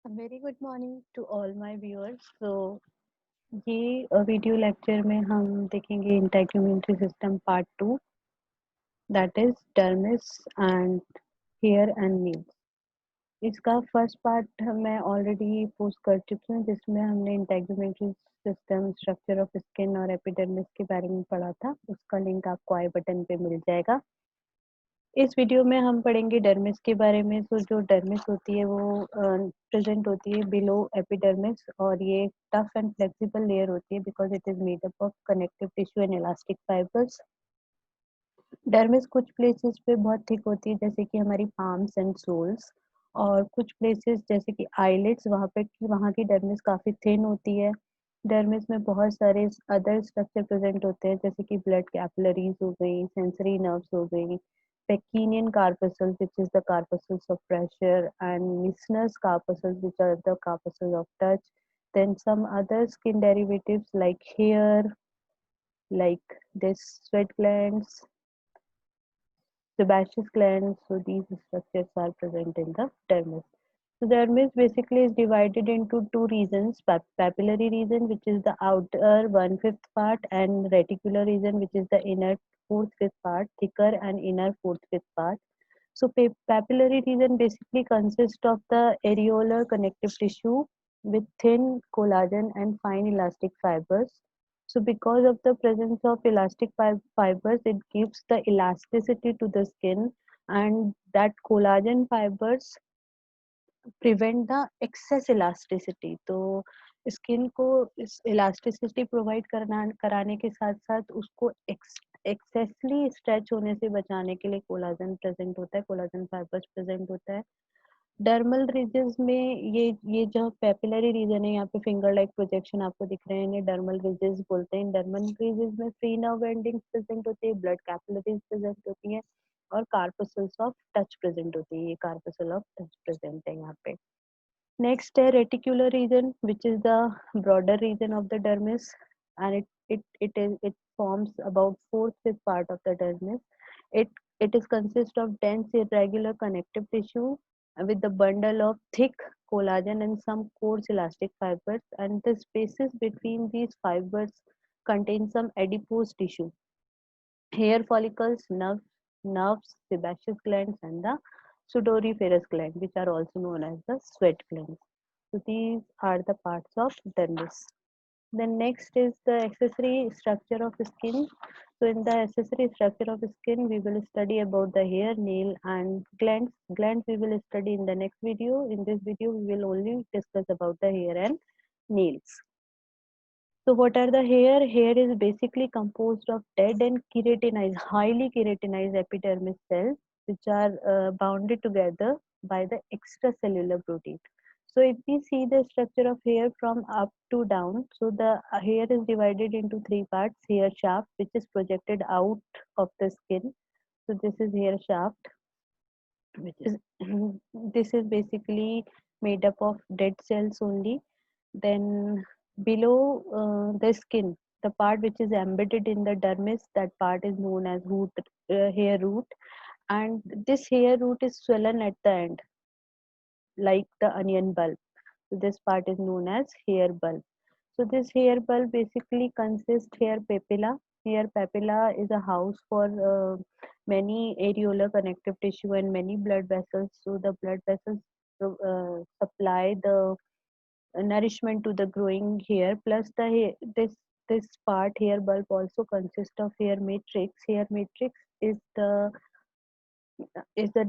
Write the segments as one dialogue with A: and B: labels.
A: Very good morning to all my viewers. ये video lecture में हम देखेंगे integumentary system part 2, that is dermis and hair and nails. इसका first part मैं already post कर चुकी हूँ, जिसमें हमने integumentary system, structure of skin और एपिडर्मिस के बारे में पढ़ा था। उसका लिंक आपको आई बटन पे मिल जाएगा। इस वीडियो में हम पढ़ेंगे डर्मिस के बारे में। तो जो डर्मिस होती है वो प्रेजेंट होती है बिलो एपिडर्मिस, और ये टफ एंड फ्लेक्सिबल लेयर होती है because it is made up of connective tissue and elastic fibres. Dermis कुछ प्लेसेस पे बहुत थिक होती है, जैसे कि हमारी पाम्स एंड सोल्स, और कुछ प्लेसेस जैसे कि आईलिड्स, वहाँ की डर्मिस काफ़ी थिन होती है। डर्मिस में बहुत सारे अदर स्ट्रक्चर प्रेजेंट होते हैं, जैसे कि ब्लड कैपिलरीज हो गई, सेंसरी नर्व्स हो गई, Pacinian corpuscles, which is the corpuscles of pressure, and Meissner's corpuscles, which are the corpuscles of touch. Then some other skin derivatives like hair, like this sweat glands, sebaceous glands. So these structures are present in the dermis. So dermis basically is divided into two regions: papillary region, which is the outer one-fifth part, and reticular region, which is the inner fourth-fifth part, thicker and inner fourth-fifth part. So papillary region basically consists of the areolar connective tissue with thin collagen and fine elastic fibers. So because of the presence of elastic fibers, it gives the elasticity to the skin, and that collagen fibers prevent the excess elasticity. तो skin को इस elasticity provide कराने के साथ साथ उसको एक्सेसली stretch होने से बचाने के लिए कोलाजन प्रेजेंट होता है, कोलाजन फाइबर्स प्रेजेंट होता है। डर्मल रीजन्स में ये जो पेपिलरी रीजन है, यहाँ पे फिंगर लाइक प्रोजेक्शन आपको दिख रहे हैं, इन्हें डर्मल रीजन्स बोलते हैं। डर्मल रीजन्स में फ्री नर्व एंडिंग्स प्रेजेंट होती है, ब्लड कैपिलरीज प्रेजेंट होती है, और कार्पसल्स ऑफ टच प्रेजेंट होती है। ये कार्पसल ऑफ टच प्रेजेंट है यहाँ पे। Next, a reticular region, which is the broader region of the dermis, and it forms about fourth-fifth part of the dermis. It it is consist of dense irregular connective tissue with the bundle of thick collagen and some coarse elastic fibers, and the spaces between these fibers contain some adipose tissue, hair follicles, nerves, sebaceous glands, and the sudoriferous gland, which are also known as the sweat glands. So these are the parts of dermis. Then next is the accessory structure of skin. So in the accessory structure of skin, we will study about the hair, nail, and glands. Glands we will study in the next video. In this video, we will only discuss about the hair and nails. So what are the hair? Hair is basically composed of dead and keratinized, highly keratinized epidermis cells, which are bounded together by the extracellular protein. So if we see the structure of hair from up to down, so the hair is divided into three parts: hair shaft, which is projected out of the skin. So this is hair shaft, which is this is basically made up of dead cells only. Then below the skin, the part which is embedded in the dermis, that part is known as hair root, and this hair root is swollen at the end like the onion bulb. So this part is known as hair bulb. So this hair bulb basically consists hair papilla. Hair papilla is a house for many areolar connective tissue and many blood vessels. So the blood vessels supply the nourishment to the growing hair. Plus the this part, hair bulb, also consists of hair matrix. Hair matrix is the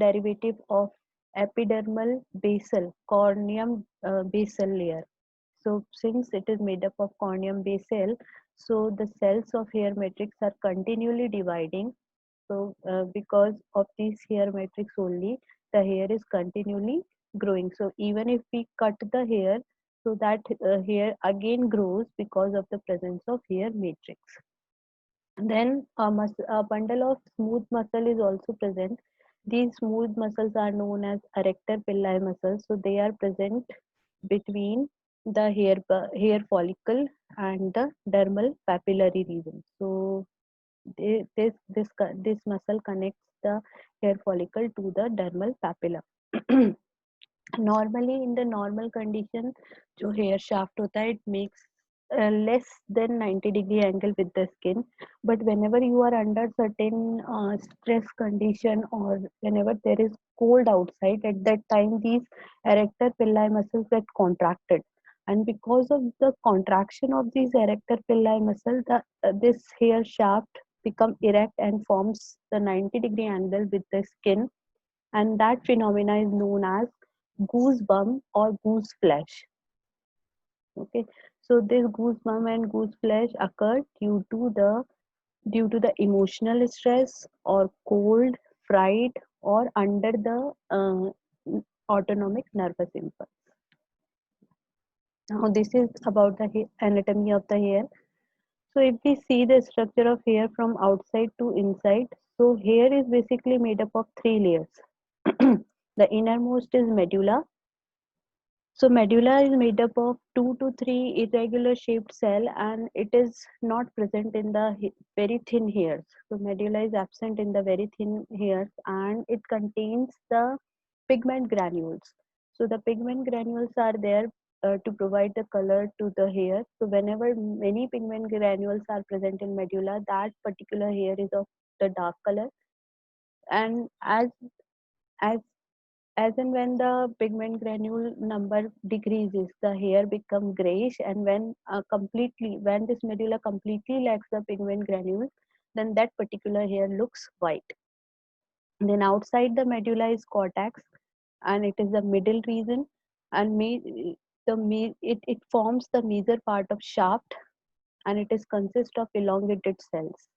A: derivative of epidermal basal corneum basal layer. So since it is made up of corneum basal, so the cells of hair matrix are continually dividing. So because of this hair matrix only, the hair is continually growing. So even if we cut the hair, so that hair again grows because of the presence of hair matrix. Then a bundle of smooth muscle is also present. These smooth muscles are known as arrector pillae muscles. So they are present between the hair follicle and the dermal papillary region. So this muscle connects the hair follicle to the dermal papilla. Normally in the normal condition जो hair shaft होता है, it makes less than 90-degree angle with the skin, but whenever you are under certain stress condition, or whenever there is cold outside, at that time these erector pilli muscles get contracted, and because of the contraction of these erector pilli muscle, this hair shaft become erect and forms the 90-degree angle with the skin, and that phenomena is known as goose bump or goose flesh. Okay, so this goose bump and goose flesh occur due to the emotional stress or cold, fright, or under the autonomic nervous impulse. Now this is about the anatomy of the hair. So if we see the structure of hair from outside to inside, so hair is basically made up of three layers. The innermost is medulla. So medulla is made up of 2 to 3 irregular shaped cell, and it is not present in the very thin hairs. So medulla is absent in the very thin hairs, and it contains the pigment granules. So the pigment granules are there to provide the color to the hair. So whenever many pigment granules are present in medulla, that particular hair is of the dark color. And as as and when the pigment granule number decreases, the hair become grayish, and when this medulla completely lacks the pigment granules, then that particular hair looks white. And then outside the medulla is cortex, and it is the middle region, and it forms the major part of shaft, and it is consist of elongated cells.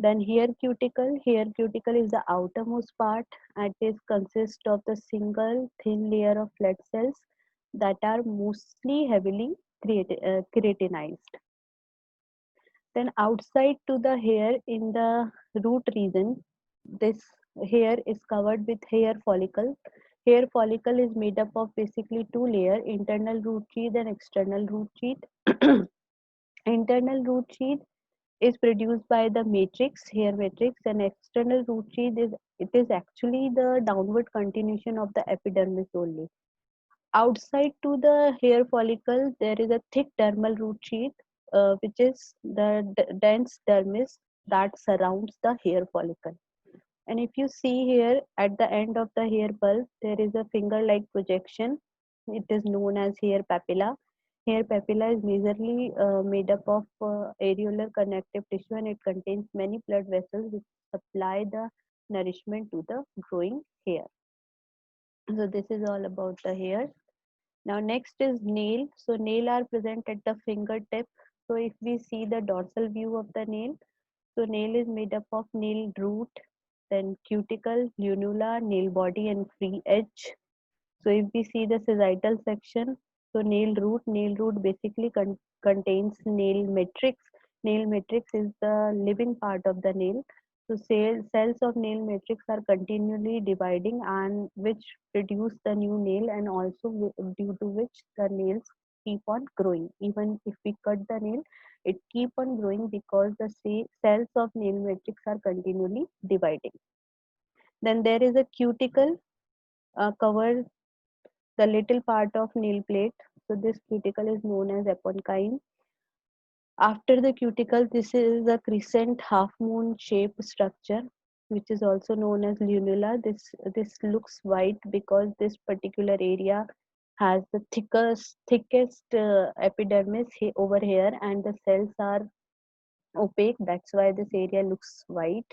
A: Then hair cuticle is the outermost part, and it consists of the single thin layer of flat cells that are mostly heavily keratinized. Then outside to the hair in the root region, this hair is covered with hair follicle. Hair follicle is made up of basically two layers, internal root sheath and external root sheath. Internal root sheath is produced by the matrix, hair matrix, and external root sheath is actually the downward continuation of the epidermis only. Outside to the hair follicle, there is a thick dermal root sheath, which is the dense dermis that surrounds the hair follicle. And if you see here at the end of the hair bulb, there is a finger-like projection. It is known as hair papilla. Hair papilla is majorly made up of areolar connective tissue, and it contains many blood vessels which supply the nourishment to the growing hair. So this is all about the hair. Now next is nail. So nail are present at the fingertip. So if we see the dorsal view of the nail, so nail is made up of nail root, then cuticle, lunula, nail body, and free edge. So if we see the sagittal section, so nail root basically contains nail matrix. Nail matrix is the living part of the nail. So cells of nail matrix are continually dividing, and which produce the new nail, and also due to which the nails keep on growing. Even if we cut the nail, it keep on growing because the cells of nail matrix are continually dividing. Then there is a cuticle cover the little part of nail plate. So this cuticle is known as aponchyme. After the cuticle, this is a crescent half moon shaped structure, which is also known as lunula. This looks white because this particular area has the thickest epidermis over here, and the cells are opaque. That's why this area looks white.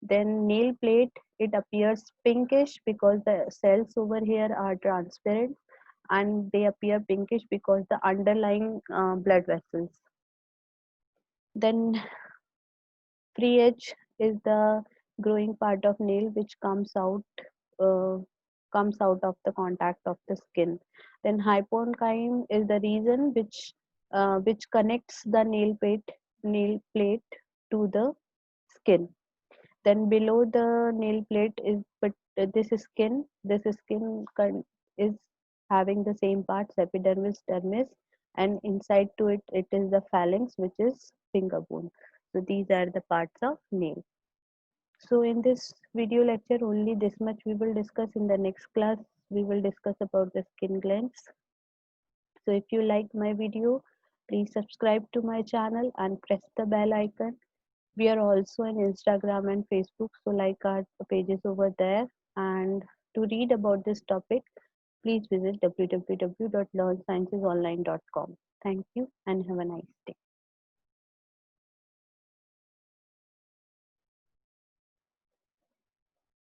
A: Then nail plate, it appears pinkish because the cells over here are transparent, and they appear pinkish because the underlying blood vessels. Then free edge is the growing part of nail which uh, comes out of the contact of the skin. Then hyponchyme is the region which connects the nail plate to the skin. Then below the nail plate is but this skin. Is having the same parts, epidermis, dermis, and inside to it is the phalanx, which is finger bone. So these are the parts of nail. So in this video lecture, only this much we will discuss. In the next class, we will discuss about the skin glands. So if you like my video, please subscribe to my channel and press the bell icon. We are also on Instagram and Facebook, so like our pages over there. And to read about this topic, please visit www.learnsciencesonline.com. Thank you and have a nice day.